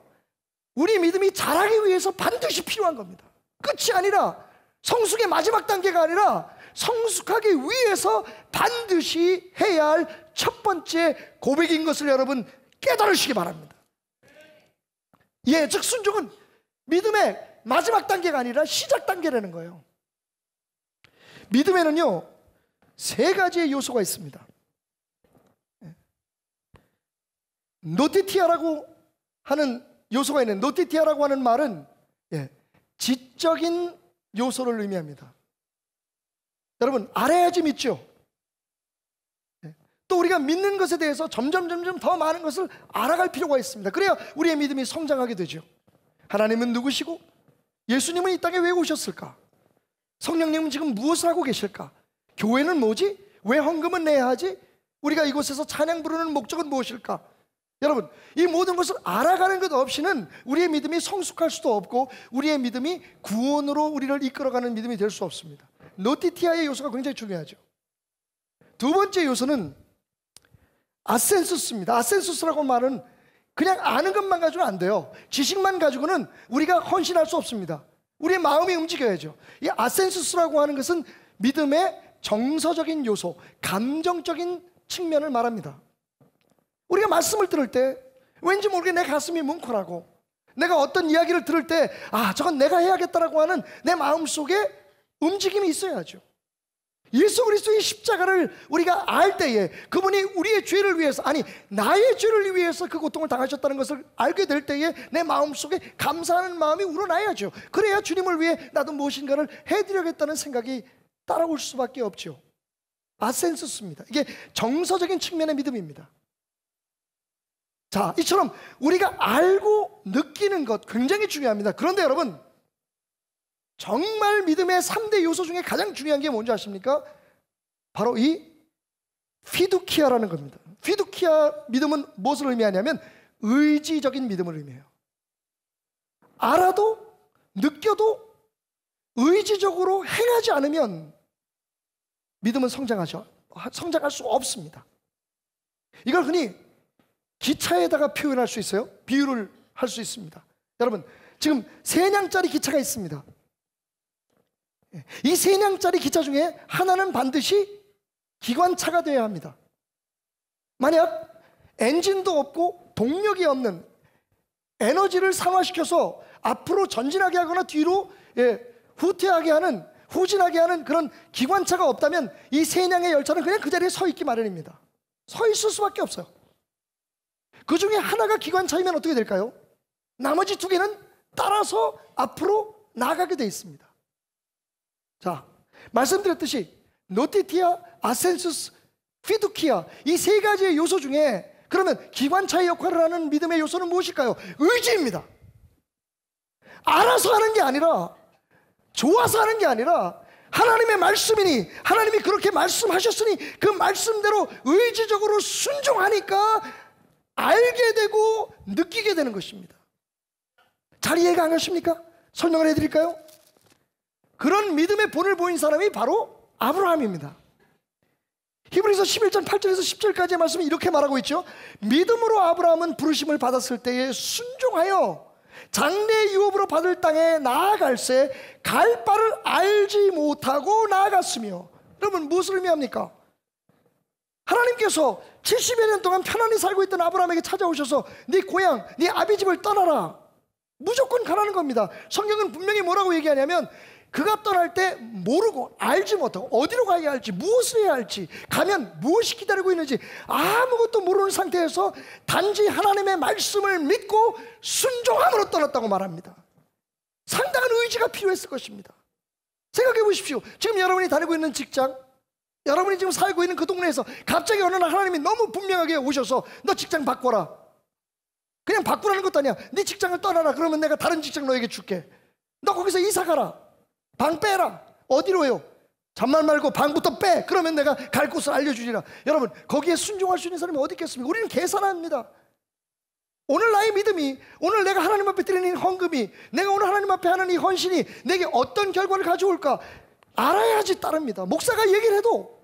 우리 믿음이 자라기 위해서 반드시 필요한 겁니다. 끝이 아니라, 성숙의 마지막 단계가 아니라 성숙하기 위해서 반드시 해야 할 첫 번째 고백인 것을 여러분 깨달으시기 바랍니다. 예, 즉 순종은 믿음의 마지막 단계가 아니라 시작 단계라는 거예요. 믿음에는요 3가지의 요소가 있습니다. 노티티아라고 하는 요소가 있는, 노티티아라고 하는 말은 지적인 요소를 의미합니다. 여러분, 알아야지 믿죠. 또 우리가 믿는 것에 대해서 점점 더 많은 것을 알아갈 필요가 있습니다. 그래야 우리의 믿음이 성장하게 되죠. 하나님은 누구시고, 예수님은 이 땅에 왜 오셨을까? 성령님은 지금 무엇을 하고 계실까? 교회는 뭐지? 왜 헌금은 내야 하지? 우리가 이곳에서 찬양 부르는 목적은 무엇일까? 여러분, 이 모든 것을 알아가는 것 없이는 우리의 믿음이 성숙할 수도 없고 우리의 믿음이 구원으로 우리를 이끌어가는 믿음이 될 수 없습니다. 노티티아의 요소가 굉장히 중요하죠. 두 번째 요소는 아센수스입니다. 아센수스라고 말은 그냥 아는 것만 가지고는 안 돼요. 지식만 가지고는 우리가 헌신할 수 없습니다. 우리의 마음이 움직여야죠. 이 아센수스라고 하는 것은 믿음의 정서적인 요소, 감정적인 측면을 말합니다. 우리가 말씀을 들을 때 왠지 모르게 내 가슴이 뭉클하고, 내가 어떤 이야기를 들을 때 저건 내가 해야겠다라고 하는 내 마음속에 움직임이 있어야죠. 예수 그리스도의 십자가를 우리가 알 때에 그분이 우리의 죄를 위해서, 아니 나의 죄를 위해서 그 고통을 당하셨다는 것을 알게 될 때에 내 마음속에 감사하는 마음이 우러나야죠. 그래야 주님을 위해 나도 무엇인가를 해드려야겠다는 생각이 따라올 수밖에 없죠. 아센수스입니다. 이게 정서적인 측면의 믿음입니다. 자, 이처럼 우리가 알고 느끼는 것 굉장히 중요합니다. 그런데 여러분, 정말 믿음의 3대 요소 중에 가장 중요한 게 뭔지 아십니까? 바로 이 피두키아라는 겁니다. 피두키아 믿음은 무엇을 의미하냐면 의지적인 믿음을 의미해요. 알아도 느껴도 의지적으로 행하지 않으면 믿음은 성장할 수 없습니다. 이걸 흔히 기차에다가 표현할 수 있어요. 비유를 할 수 있습니다. 여러분, 지금 3냥짜리 기차가 있습니다. 이 3냥짜리 기차 중에 하나는 반드시 기관차가 되어야 합니다. 만약 엔진도 없고 동력이 없는, 에너지를 상화시켜서 앞으로 전진하게 하거나 뒤로 후퇴하게 하는, 후진하게 하는 그런 기관차가 없다면 이 3냥의 열차는 그냥 그 자리에 서 있기 마련입니다. 서 있을 수밖에 없어요. 그 중에 하나가 기관차이면 어떻게 될까요? 나머지 2개는 따라서 앞으로 나가게 되어 있습니다. 자, 말씀드렸듯이 노티티아, 아센수스, 피두키아, 이 세 가지의 요소 중에 그러면 기관차의 역할을 하는 믿음의 요소는 무엇일까요? 의지입니다. 알아서 하는 게 아니라, 좋아서 하는 게 아니라, 하나님의 말씀이니, 하나님이 그렇게 말씀하셨으니 그 말씀대로 의지적으로 순종하니까 알게 되고 느끼게 되는 것입니다. 잘 이해가 안 가십니까? 설명을 해드릴까요? 그런 믿음의 본을 보인 사람이 바로 아브라함입니다. 히브리서 11장 8절에서 10절까지의 말씀이 이렇게 말하고 있죠. 믿음으로 아브라함은 부르심을 받았을 때에 순종하여 장래 유업으로 받을 땅에 나아갈새 갈 바를 알지 못하고 나아갔으며. 여러분, 무엇을 의미합니까? 하나님께서 70여 년 동안 편안히 살고 있던 아브라함에게 찾아오셔서 네 고향, 네 아비 집을 떠나라, 무조건 가라는 겁니다. 성경은 분명히 뭐라고 얘기하냐면 그가 떠날 때 모르고 알지 못하고 어디로 가야 할지, 무엇을 해야 할지, 가면 무엇이 기다리고 있는지 아무것도 모르는 상태에서 단지 하나님의 말씀을 믿고 순종함으로 떠났다고 말합니다. 상당한 의지가 필요했을 것입니다. 생각해 보십시오. 지금 여러분이 다니고 있는 직장, 여러분이 지금 살고 있는 그 동네에서 갑자기 어느 날 하나님이 너무 분명하게 오셔서 너 직장 바꿔라. 그냥 바꾸라는 것도 아니야. 네 직장을 떠나라. 그러면 내가 다른 직장 너에게 줄게. 너 거기서 이사 가라. 방 빼라. 어디로요? 잔말 말고 방부터 빼. 그러면 내가 갈 곳을 알려주리라. 여러분, 거기에 순종할 수 있는 사람이 어디 있겠습니까? 우리는 계산합니다. 오늘 나의 믿음이, 오늘 내가 하나님 앞에 드리는 헌금이, 내가 오늘 하나님 앞에 하는 이 헌신이 내게 어떤 결과를 가져올까 알아야지 따릅니다. 목사가 얘기를 해도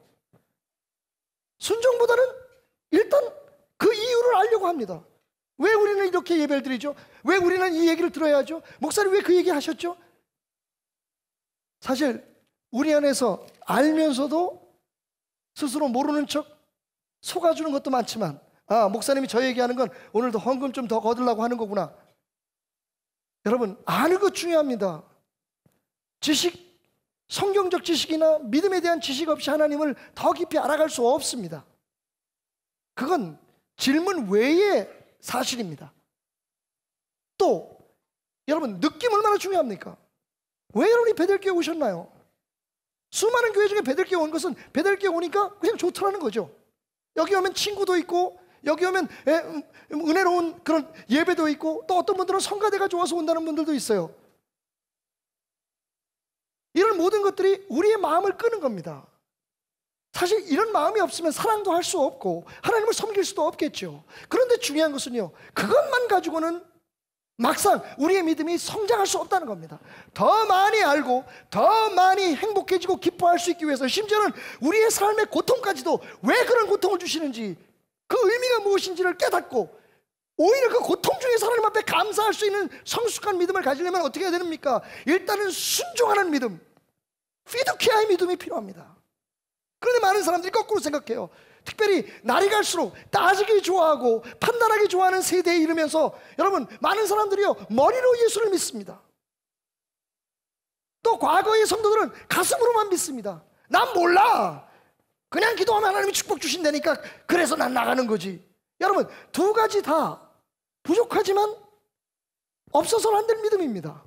순종보다는 일단 그 이유를 알려고 합니다. 왜 우리는 이렇게 예배를 드리죠? 왜 우리는 이 얘기를 들어야 하죠? 목사님 왜 그 얘기 하셨죠? 사실 우리 안에서 알면서도 스스로 모르는 척 속아주는 것도 많지만, 아, 목사님이 저 얘기하는 건 오늘도 헌금 좀 더 거두려고 하는 거구나. 여러분, 아는 것 중요합니다. 지식, 성경적 지식이나 믿음에 대한 지식 없이 하나님을 더 깊이 알아갈 수 없습니다. 그건 질문 외의 사실입니다. 또 여러분, 느낌 얼마나 중요합니까? 왜 여러분이 베델교회 오셨나요? 수많은 교회 중에 베델교회 온 것은 베델교회 오니까 그냥 좋더라는 거죠. 여기 오면 친구도 있고, 여기 오면 은혜로운 그런 예배도 있고, 또 어떤 분들은 성가대가 좋아서 온다는 분들도 있어요. 이런 모든 것들이 우리의 마음을 끄는 겁니다. 사실 이런 마음이 없으면 사랑도 할 수 없고 하나님을 섬길 수도 없겠죠. 그런데 중요한 것은요, 그것만 가지고는 막상 우리의 믿음이 성장할 수 없다는 겁니다. 더 많이 알고 더 많이 행복해지고 기뻐할 수 있기 위해서, 심지어는 우리의 삶의 고통까지도 왜 그런 고통을 주시는지, 그 의미가 무엇인지를 깨닫고 오히려 그 고통 중에서 하나님 앞에 감사할 수 있는 성숙한 믿음을 가지려면 어떻게 해야 됩니까? 일단은 순종하는 믿음, 피두키아의 믿음이 필요합니다. 그런데 많은 사람들이 거꾸로 생각해요. 특별히 날이 갈수록 따지기 좋아하고 판단하기 좋아하는 세대에 이르면서, 여러분, 많은 사람들이요 머리로 예수를 믿습니다. 또 과거의 성도들은 가슴으로만 믿습니다. 난 몰라, 그냥 기도하면 하나님이 축복 주신다니까 그래서 난 나가는 거지. 여러분, 두 가지 다 부족하지만 없어서는 안 될 믿음입니다.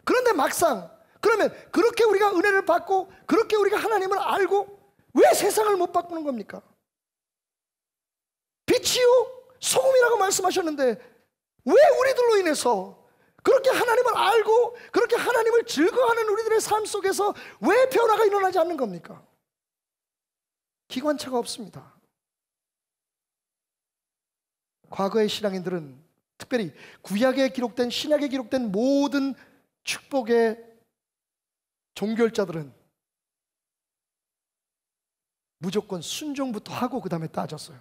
그런데 막상, 그러면 그렇게 우리가 은혜를 받고 그렇게 우리가 하나님을 알고 왜 세상을 못 바꾸는 겁니까? 빛이요 소금이라고 말씀하셨는데 왜 우리들로 인해서 그렇게 하나님을 알고 그렇게 하나님을 즐거워하는 우리들의 삶 속에서 왜 변화가 일어나지 않는 겁니까? 기관차가 없습니다. 과거의 신앙인들은, 특별히 구약에 기록된, 신약에 기록된 모든 축복의 종결자들은 무조건 순종부터 하고 그 다음에 따졌어요.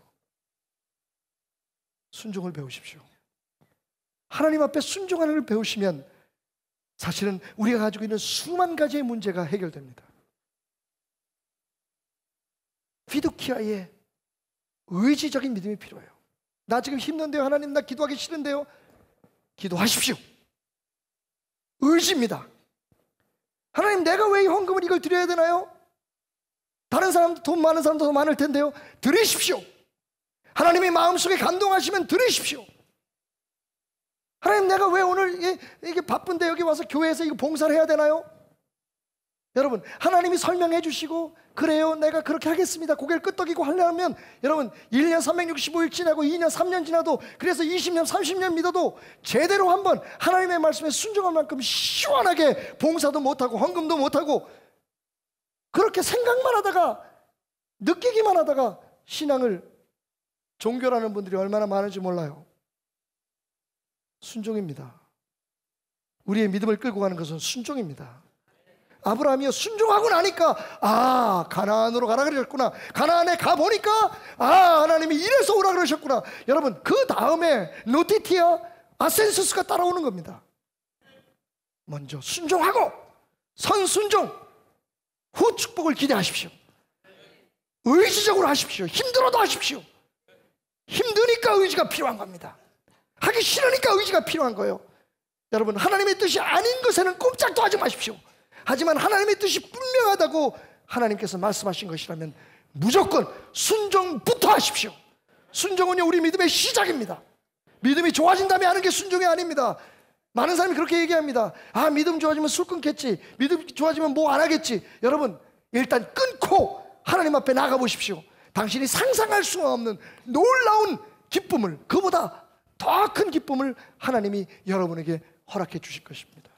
순종을 배우십시오. 하나님 앞에 순종하는 걸 배우시면 사실은 우리가 가지고 있는 수만 가지의 문제가 해결됩니다. 피두키아의 의지적인 믿음이 필요해요. 나 지금 힘든데요, 하나님 나 기도하기 싫은데요. 기도하십시오. 의지입니다. 하나님, 내가 왜 이 헌금을 이걸 드려야 되나요? 다른 사람도, 돈 많은 사람도 더 많을 텐데요. 드리십시오. 하나님이 마음속에 감동하시면 드리십시오. 하나님, 내가 왜 오늘 이게 바쁜데 여기 와서 교회에서 이거 봉사를 해야 되나요? 여러분, 하나님이 설명해 주시고 그래요, 내가 그렇게 하겠습니다, 고개를 끄덕이고 하려면 여러분 1년 365일 지나고 2년 3년 지나도, 그래서 20년 30년 믿어도 제대로 한번 하나님의 말씀에 순종할 만큼 시원하게 봉사도 못하고 헌금도 못하고 그렇게 생각만 하다가 느끼기만 하다가 신앙을 종교라는 분들이 얼마나 많은지 몰라요. 순종입니다. 우리의 믿음을 끌고 가는 것은 순종입니다. 아브라함이요, 순종하고 나니까 가나안으로 가라 그러셨구나, 가나안에 가보니까 하나님이 이래서 오라 그러셨구나. 여러분, 그 다음에 노티티아 아센수스가 따라오는 겁니다. 먼저 순종하고 선순종 후 축복을 기대하십시오. 의지적으로 하십시오. 힘들어도 하십시오. 힘드니까 의지가 필요한 겁니다. 하기 싫으니까 의지가 필요한 거예요. 여러분, 하나님의 뜻이 아닌 것에는 꼼짝도 하지 마십시오. 하지만 하나님의 뜻이 분명하다고 하나님께서 말씀하신 것이라면 무조건 순종부터 하십시오. 순종은요, 우리 믿음의 시작입니다. 믿음이 좋아진 다음에 하는 게 순종이 아닙니다. 많은 사람이 그렇게 얘기합니다. 믿음 좋아지면 술 끊겠지, 믿음 좋아지면 뭐 안 하겠지. 여러분, 일단 끊고 하나님 앞에 나가 보십시오. 당신이 상상할 수가 없는 놀라운 기쁨을, 그보다 더 큰 기쁨을 하나님이 여러분에게 허락해 주실 것입니다.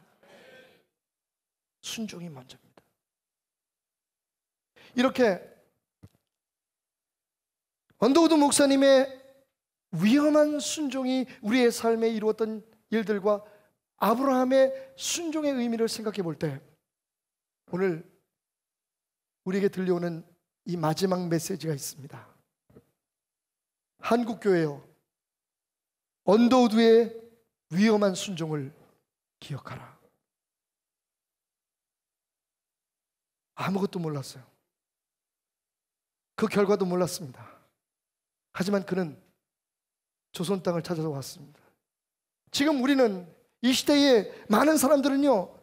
순종이 먼저입니다. 이렇게 언더우드 목사님의 위험한 순종이 우리의 삶에 이루었던 일들과 아브라함의 순종의 의미를 생각해 볼 때, 오늘 우리에게 들려오는 이 마지막 메시지가 있습니다. 한국교회여, 언더우드의 위험한 순종을 기억하라. 아무것도 몰랐어요. 그 결과도 몰랐습니다. 하지만 그는 조선 땅을 찾아서 왔습니다. 지금 우리는 이 시대에 많은 사람들은요,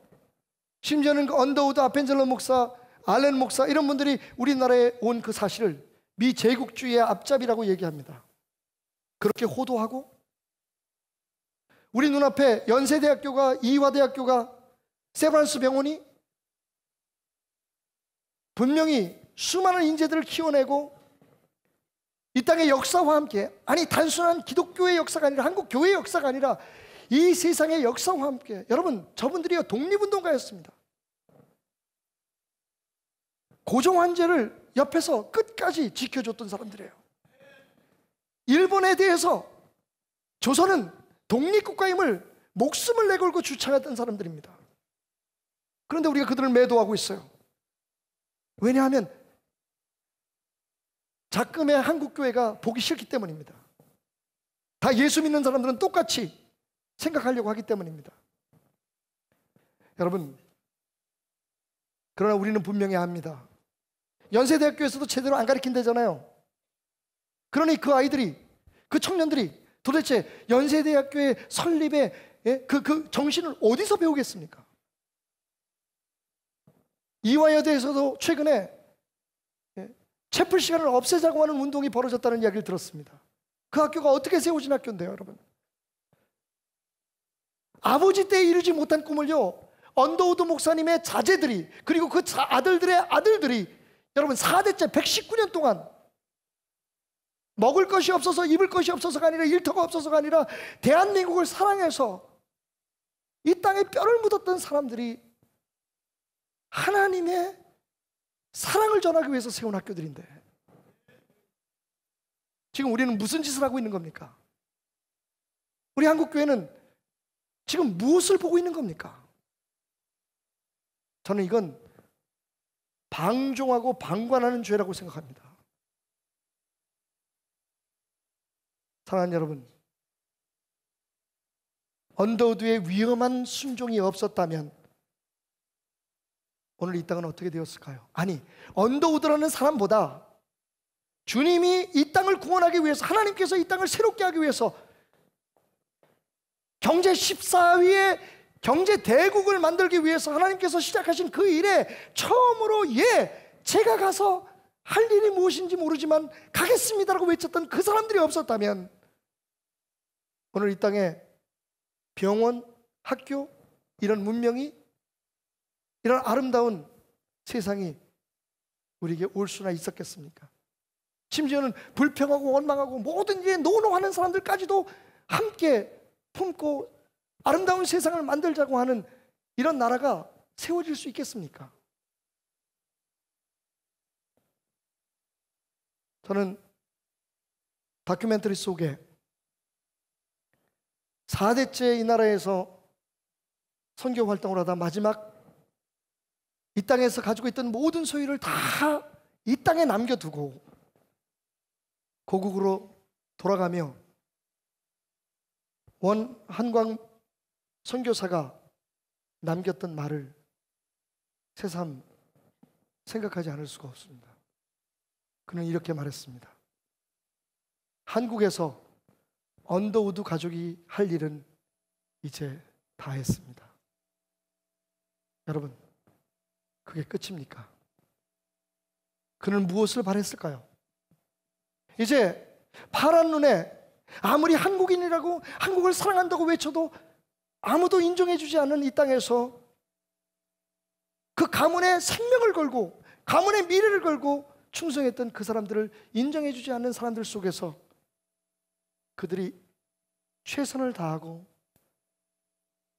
심지어는 그 언더우드 아펜젤러 목사, 알렌 목사 이런 분들이 우리나라에 온 그 사실을 미제국주의의 앞잡이라고 얘기합니다. 그렇게 호도하고, 우리 눈앞에 연세대학교가, 이화대학교가, 세브란스 병원이 분명히 수많은 인재들을 키워내고 이 땅의 역사와 함께, 아니 단순한 기독교의 역사가 아니라, 한국 교회의 역사가 아니라 이 세상의 역사와 함께, 여러분, 저분들이요 독립운동가였습니다. 고종환제를 옆에서 끝까지 지켜줬던 사람들이에요. 일본에 대해서 조선은 독립국가임을 목숨을 내걸고 주창했던 사람들입니다. 그런데 우리가 그들을 매도하고 있어요. 왜냐하면 작금의 한국교회가 보기 싫기 때문입니다. 다 예수 믿는 사람들은 똑같이 생각하려고 하기 때문입니다. 여러분, 그러나 우리는 분명히 압니다. 연세대학교에서도 제대로 안 가르친다잖아요. 그러니 그 아이들이, 그 청년들이 도대체 연세대학교의 설립의 그 정신을 어디서 배우겠습니까? 이화여대에서도 최근에 채플 시간을 없애자고 하는 운동이 벌어졌다는 이야기를 들었습니다. 그 학교가 어떻게 세워진 학교인데요, 여러분? 아버지 때에 이루지 못한 꿈을요, 언더우드 목사님의 자제들이, 그리고 그 아들들의 아들들이, 여러분 4대째 119년 동안 먹을 것이 없어서, 입을 것이 없어서가 아니라, 일터가 없어서가 아니라 대한민국을 사랑해서 이 땅에 뼈를 묻었던 사람들이 하나님의 사랑을 전하기 위해서 세운 학교들인데, 지금 우리는 무슨 짓을 하고 있는 겁니까? 우리 한국교회는 지금 무엇을 보고 있는 겁니까? 저는 이건 방종하고 방관하는 죄라고 생각합니다. 사랑하는 여러분, 언더우드의 위험한 순종이 없었다면 오늘 이 땅은 어떻게 되었을까요? 아니, 언더우드라는 사람보다 주님이 이 땅을 구원하기 위해서, 하나님께서 이 땅을 새롭게 하기 위해서 경제 14위의 경제 대국을 만들기 위해서 하나님께서 시작하신 그 일에 처음으로 제가 가서 할 일이 무엇인지 모르지만 가겠습니다라고 외쳤던 그 사람들이 없었다면 오늘 이 땅에 병원, 학교, 이런 문명이, 이런 아름다운 세상이 우리에게 올 수나 있었겠습니까? 심지어는 불평하고 원망하고 모든 일에 노노하는 사람들까지도 함께 품고 아름다운 세상을 만들자고 하는 이런 나라가 세워질 수 있겠습니까? 저는 다큐멘터리 속에 4대째 이 나라에서 선교 활동을 하다 마지막 이 땅에서 가지고 있던 모든 소유를 다 이 땅에 남겨두고 고국으로 돌아가며 원 한광 선교사가 남겼던 말을 새삼 생각하지 않을 수가 없습니다. 그는 이렇게 말했습니다. 한국에서 언더우드 가족이 할 일은 이제 다 했습니다. 여러분, 그게 끝입니까? 그는 무엇을 바랬을까요? 이제 파란 눈에 아무리 한국인이라고 한국을 사랑한다고 외쳐도 아무도 인정해주지 않는 이 땅에서 그 가문의 생명을 걸고 가문의 미래를 걸고 충성했던 그 사람들을 인정해주지 않는 사람들 속에서 그들이 최선을 다하고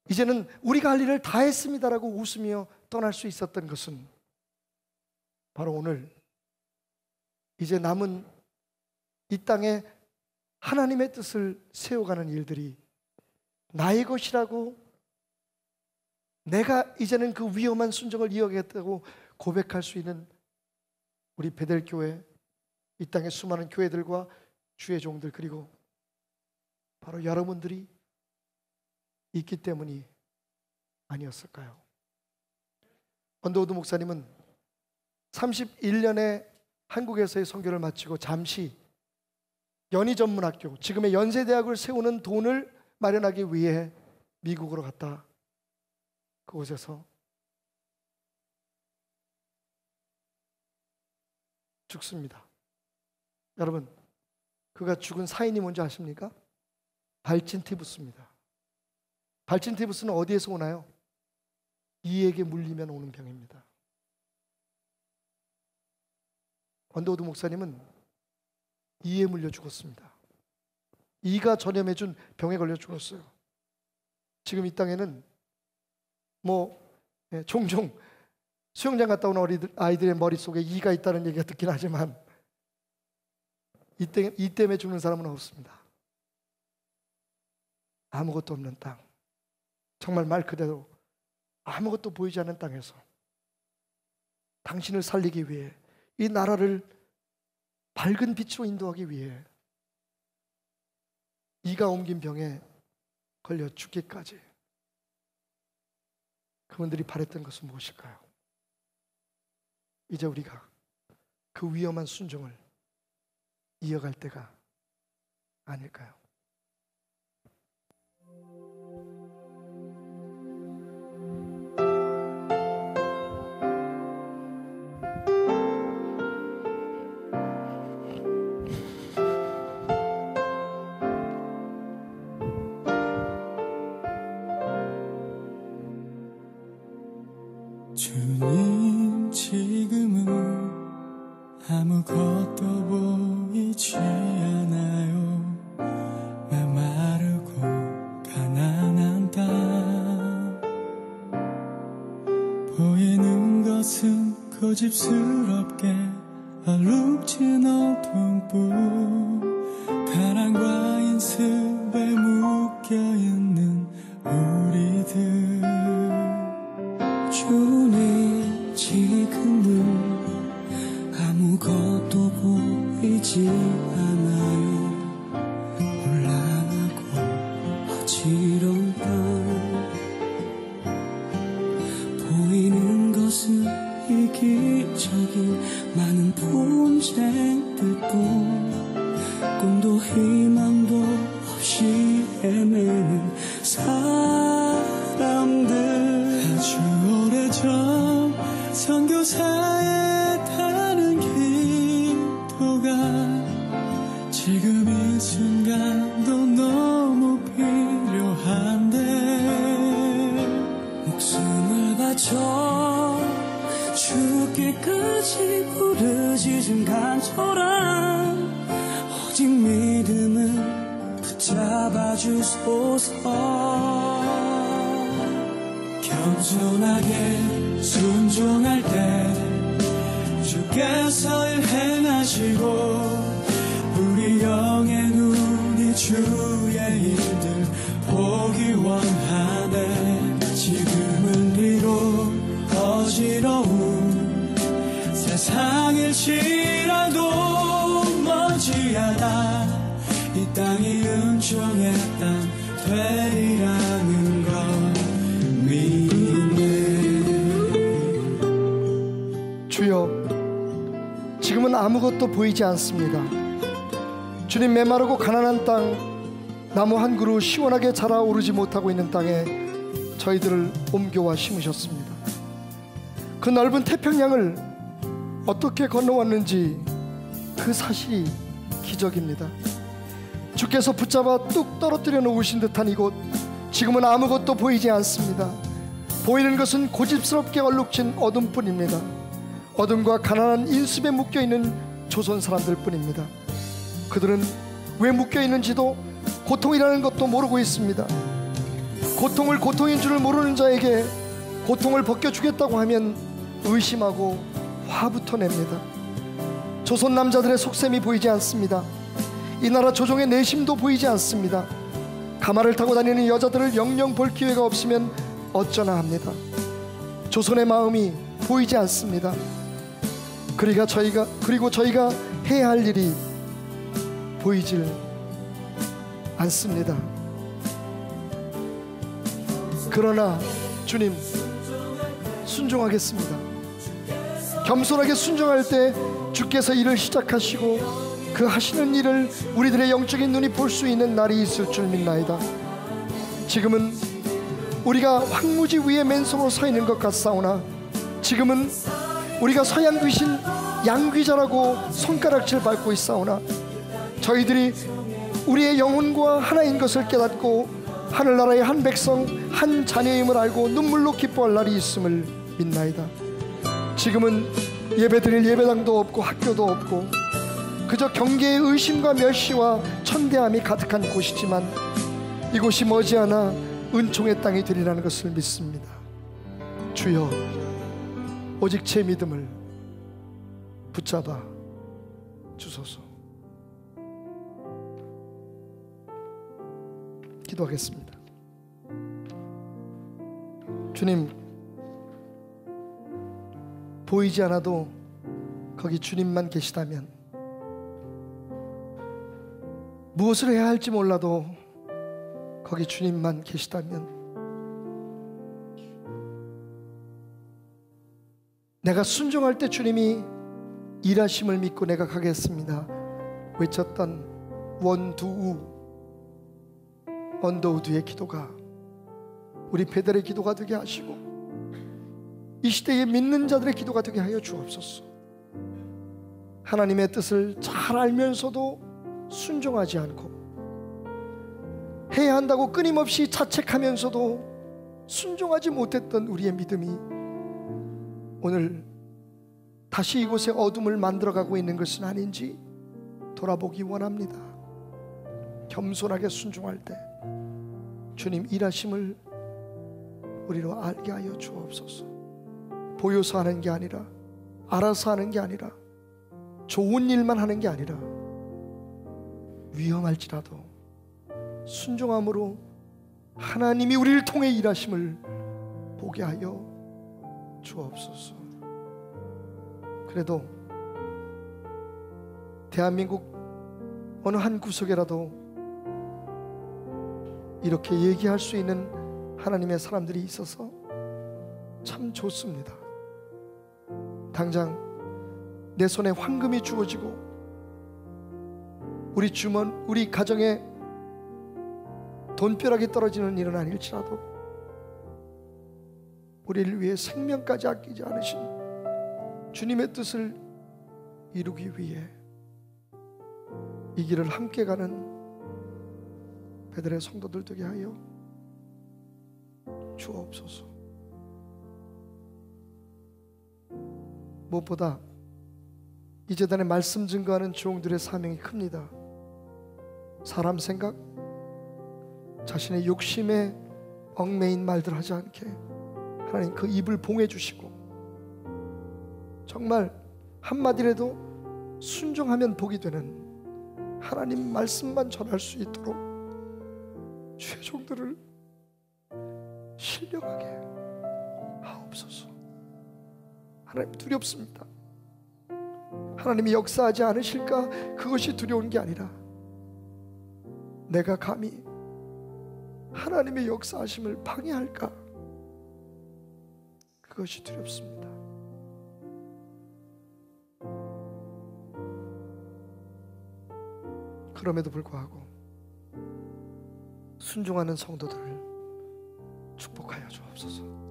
이제는 우리가 할 일을 다 했습니다라고 웃으며 떠날 수 있었던 것은 바로 오늘 이제 남은 이 땅에 하나님의 뜻을 세워가는 일들이 나의 것이라고 내가 이제는 그 위험한 순종을 이어가겠다고 고백할 수 있는 우리 베델교회, 이 땅의 수많은 교회들과 주의 종들, 그리고 바로 여러분들이 있기 때문이 아니었을까요? 언더우드 목사님은 31년의 한국에서의 선교를 마치고 잠시 연희전문학교, 지금의 연세대학을 세우는 돈을 마련하기 위해 미국으로 갔다 그곳에서 죽습니다. 여러분, 그가 죽은 사인이 뭔지 아십니까? 발진티부스입니다. 발진티부스는 어디에서 오나요? 이에게 물리면 오는 병입니다. 언더우드 목사님은 이에 물려 죽었습니다. 이가 전염해준 병에 걸려 죽었어요. 지금 이 땅에는 종종 수영장 갔다 온 아이들의 머릿속에 이가 있다는 얘기가 듣긴 하지만 이 때문에 죽는 사람은 없습니다. 아무것도 없는 땅, 정말 말 그대로 아무것도 보이지 않는 땅에서 당신을 살리기 위해 이 나라를 밝은 빛으로 인도하기 위해 이가 옮긴 병에 걸려 죽기까지 그분들이 바랬던 것은 무엇일까요? 이제 우리가 그 위험한 순종을 이어갈 때가 아닐까요?
주님, 지금은 아무것도 보이지 않아요. 메마르고 가난한 땅, 보이는 것은 고집스럽게 얼룩진 어둠뿐, 가랑과 인습에 묶여있는 우리들. 주님, 지금은 아무것도 보이지 않아요. 혼란하고 어지러운 땅, 보이는 것은 이기적인 많은 분쟁들뿐, 꿈도 희망도 없이 헤매는 사람들. 아주 오래전 선교사의 다른 기도가 지금 이 순간도 너무 필요한데, 목숨을 바쳐 죽기까지 부르짖은 간절한 오직 믿음을 붙잡아 주소서. 겸손하게 순종할 때 주께서 일 행하시고 우리 영의 눈이 주의 일들 보기 원하네. 지금은 비록 어지러운 세상일지라도 머지않아 이 땅이 은총의 땅 되리라는 것 믿네.
주여, 지금은 아무것도 보이지 않습니다. 주님, 메마르고 가난한 땅, 나무 한 그루 시원하게 자라오르지 못하고 있는 땅에 저희들을 옮겨와 심으셨습니다. 그 넓은 태평양을 어떻게 건너왔는지 그 사실이 기적입니다. 주께서 붙잡아 뚝 떨어뜨려 놓으신 듯한 이곳, 지금은 아무것도 보이지 않습니다. 보이는 것은 고집스럽게 얼룩진 어둠뿐입니다. 어둠과 가난한 인습에 묶여있는 조선 사람들 뿐입니다. 그들은 왜 묶여있는지도 고통이라는 것도 모르고 있습니다. 고통을 고통인 줄을 모르는 자에게 고통을 벗겨주겠다고 하면 의심하고 화부터 냅니다. 조선 남자들의 속셈이 보이지 않습니다. 이 나라 조정의 내심도 보이지 않습니다. 가마를 타고 다니는 여자들을 영영 볼 기회가 없으면 어쩌나 합니다. 조선의 마음이 보이지 않습니다. 그리고 저희가 해야 할 일이 보이질 않습니다. 그러나 주님, 순종하겠습니다. 겸손하게 순종할 때 주께서 일을 시작하시고 그 하시는 일을 우리들의 영적인 눈이 볼 수 있는 날이 있을 줄 믿나이다. 지금은 우리가 황무지 위에 맨손으로 서 있는 것 같사오나, 지금은 우리가 서양 귀신 양귀자라고 손가락질 밟고 있사오나, 저희들이 우리의 영혼과 하나인 것을 깨닫고 하늘나라의 한 백성 한 자녀임을 알고 눈물로 기뻐할 날이 있음을 믿나이다. 지금은 예배드릴 예배당도 없고 학교도 없고 그저 경계의 의심과 멸시와 천대함이 가득한 곳이지만 이곳이 머지않아 은총의 땅이 되리라는 것을 믿습니다. 주여, 오직 제 믿음을 붙잡아 주소서. 기도하겠습니다. 주님, 보이지 않아도 거기 주님만 계시다면, 무엇을 해야 할지 몰라도 거기 주님만 계시다면, 내가 순종할 때 주님이 일하심을 믿고 내가 가겠습니다 외쳤던 원더우드의 기도가 우리 베델의 기도가 되게 하시고 이 시대에 믿는 자들의 기도가 되게 하여 주옵소서. 하나님의 뜻을 잘 알면서도 순종하지 않고, 해야 한다고 끊임없이 자책하면서도 순종하지 못했던 우리의 믿음이 오늘 다시 이곳에 어둠을 만들어가고 있는 것은 아닌지 돌아보기 원합니다. 겸손하게 순종할 때 주님 일하심을 우리로 알게 하여 주옵소서. 보여서 하는 게 아니라, 알아서 하는 게 아니라, 좋은 일만 하는 게 아니라 위험할지라도 순종함으로 하나님이 우리를 통해 일하심을 보게 하여 주옵소서. 그래도 대한민국 어느 한 구석에라도 이렇게 얘기할 수 있는 하나님의 사람들이 있어서 참 좋습니다. 당장 내 손에 황금이 주어지고 우리 가정에 돈벼락이 떨어지는 일은 아닐지라도 우리를 위해 생명까지 아끼지 않으신 주님의 뜻을 이루기 위해 이 길을 함께 가는 베델의 성도들 되게 하여 주옵소서. 무엇보다 이 재단에 말씀 증거하는 종들의 사명이 큽니다. 사람 생각, 자신의 욕심에 얽매인 말들 하지 않게 하나님 그 입을 봉해 주시고, 정말 한마디라도 순종하면 복이 되는 하나님 말씀만 전할 수 있도록 주의 종들을 신령하게 하옵소서. 하나님 두렵습니다. 하나님이 역사하지 않으실까, 그것이 두려운 게 아니라 내가 감히 하나님의 역사하심을 방해할까, 그것이 두렵습니다. 그럼에도 불구하고 순종하는 성도들을 축복하여 주옵소서.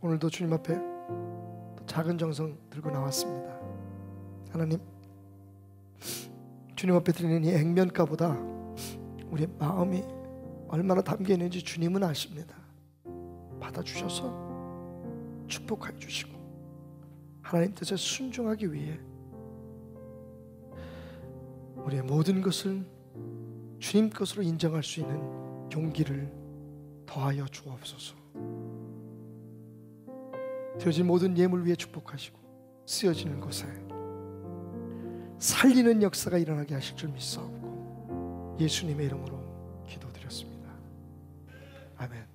오늘도 주님 앞에 작은 정성 들고 나왔습니다. 하나님, 주님 앞에 드리는 이 액면가보다 우리의 마음이 얼마나 담겨 있는지 주님은 아십니다. 받아주셔서 축복해 주시고 하나님 뜻에 순종하기 위해 우리의 모든 것을 주님 것으로 인정할 수 있는 용기를 더하여 주옵소서. 드려진 모든 예물 위에 축복하시고 쓰여지는 곳에 살리는 역사가 일어나게 하실 줄 믿사옵고 예수님의 이름으로 기도드렸습니다. 아멘.